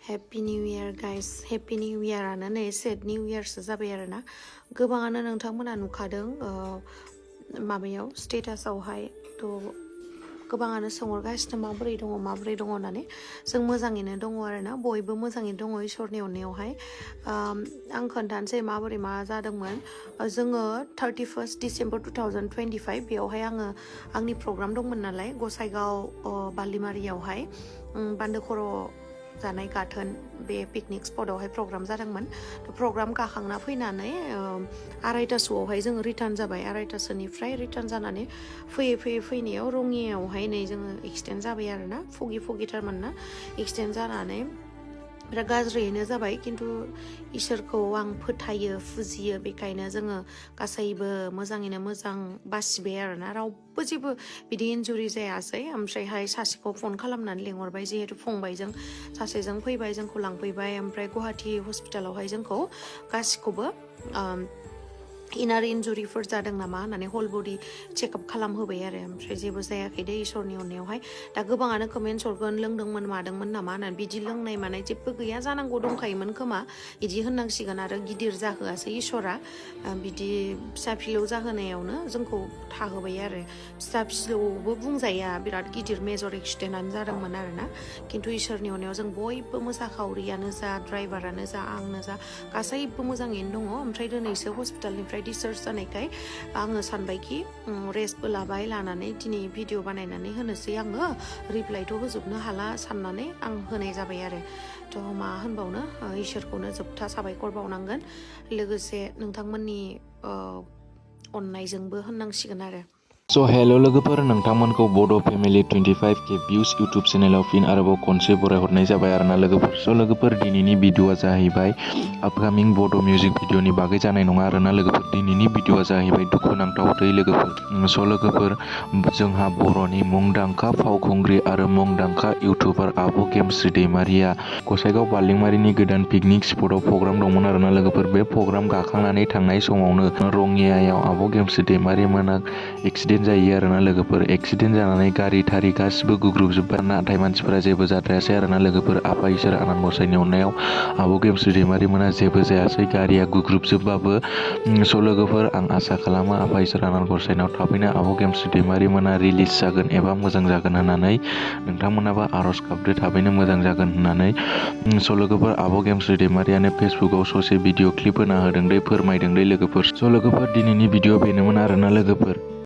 happy new year guys happy new इयारानो नै सेड निउ इयारसो जाबाय आरोना गोबाङानो नोंथांमोना नुखादों माबायाव स्टेटासावहाय थ' गोबाङानो सोंहरगासिनो माबोरै दङ होननानै जों मोजाङैनो दङ आरोना बयबो मोजाङैनो दङ इसोरनि अननायावहाय आं खोन्थानोसै माबोरै मा जादोंमोन जोङो 31 डिसेम्बर 2025 बेयावहाय आङो आंनि प्रग्राम दंमोन नालाय गसाइगाव बालिमारियावहाय बान्दो खर' जानाय गाथोन बे पिकनिक स्पटआवहाय प्रग्राम जादोंमोन प्रग्राम गाखांना फैनानै 2:30सोआवहाय जोङो रिटार्न जाबाय 2:30सोनिफ्राय रिटार्न जानानै फैनायाव रङियायावहाय नै जोङो एक्सटेन्ड जाबाय आरोना फुगिथारमोन ना एक्सटेन्ड जानानै बिराद गाज्रियैनो जाबाय खिन्थु इसोरखौ आं फोथायो फुजियो बेखायनो जोङो गासैबो मोजाङैनो मोजां बासिबाय आरोना रावबो जेबो बिदि इन्जुरि जायासै ओमफ्रायहाय सासेखौ फन खालामनानै लिंहरबाय जिहेतु फंबायजों सासेजों फैबाय जोंखौ लांफैबाय ओमफ्राय गुवाहाटि हस्पिटालावहाय जोंखौ गासिखौबो इनार इन्जुरिफोर जादों नामा होननानै हल बडि चेकआप खालामहोबाय आरो ओमफ्राय जेबो जायाखै दे इसोरनि अननायावहाय दा गोबाङानो कमेन्ट्स हरगोन लोंदोंमोन मादोंमोन नामा होननानै बिदि लोंनाय मानाय जेबो गैया जानांगौ दंखायोमोन खोमा बिदि होननांसिगोन आरो गिदिर जाहोआसै इसोरा बिदि फिसा फिलौ जाहोनायावनो जोंखौ थाहोबाय आरो फिसा फिलौबो बुंजाया बिराद गिदिर मेजर एक्सिडेन्टआनो जादोंमोन आरोना खिन्थु इसोरनि अननायाव जों बयबो मोसाखावरियानो जा ड्राइभारानो जा आंनो जा गासैबो मोजाङैनो दङ ओमफ्राय दिनैसो हस्पिटालनिफ्राय डिसचार्ज जानायखाय आङो सानबायखि रेस्टबो लानानै दिनै भिडिअ बानायनानै होनोसै आङो रिप्लाइथ' होजोबनो हाला साननानै आं होनाय जाबाय आरो थ' मा होनबावनो इसोरखौनो जोबथा साबायखर बावनांगोन लोगोसे नोंथांमोननि अननायजोंबो होननांसिगोन आरो स' हेल' लोगोफोर नोंथांमोनखौ बड' फेमिलि 25K भिउस इउटुब चेनेलाव फिन आरोबाव खनसे बरायहरनाय जाबाय आरोना लोगोफोर स' लोगोफोर दिनैनि भिडिअआ जाहैबाय आपकामिं बड' मिउजिक भिडिअनि बागै जानाय नङा आरोना लोगोफोर दिनैनि भिडिअआ जाहैबाय दुखुनांथाव दै लोगोफोर स' लोगोफोर जोंहा बर'नि मुंदांखा फावखुंग्रि आरो मुंदांखा इउटुबार आब' गेमस्रि दैमारिया गसाइगाव बारलिंमारिनि गोदान पिकनिक स्पटआव प्रग्राम दंमोन आरोना लोगोफोर बे प्रग्राम गाखांनानै थांनाय समावनो रङियायाव आब' गेमस्रि दैमारि मोना एक्सिडेन्ट जायो आरोना लोगोफोर एक्सिडेन्ट जानानै गारि थारि गासिबो गुग्रुबजोब्बाय नाथाय मानसिफोरा जेबो जाद्रायासै आरोना लोगोफोर आफा इसोर आनान गसाइनि अननायाव आब' गेमस्रि दैमारि मोना जेबो जायासै गारिया गुग्रुबजोबबाबो स' लोगोफोर आं आसा खालामो आफा इसोर आनान गसाइनाव थाबैनो आब' गेमस्रि दैमारि मोना रिलिज जागोन एबा मोजां जागोन होननानै नोंथांमोनाबो आर'ज गाबदो थाबैनो मोजां जागोन होननानै स' लोगोफोर आब' गेमस्रि दैमारियानो फेसबुकाव ससे भिडिअ क्लिप होना होदों दे फोरमायदों दे लोगोफोर स' लोगोफोर दिनैनि भिडिअ बेनोमोन आरोना लोगोफोर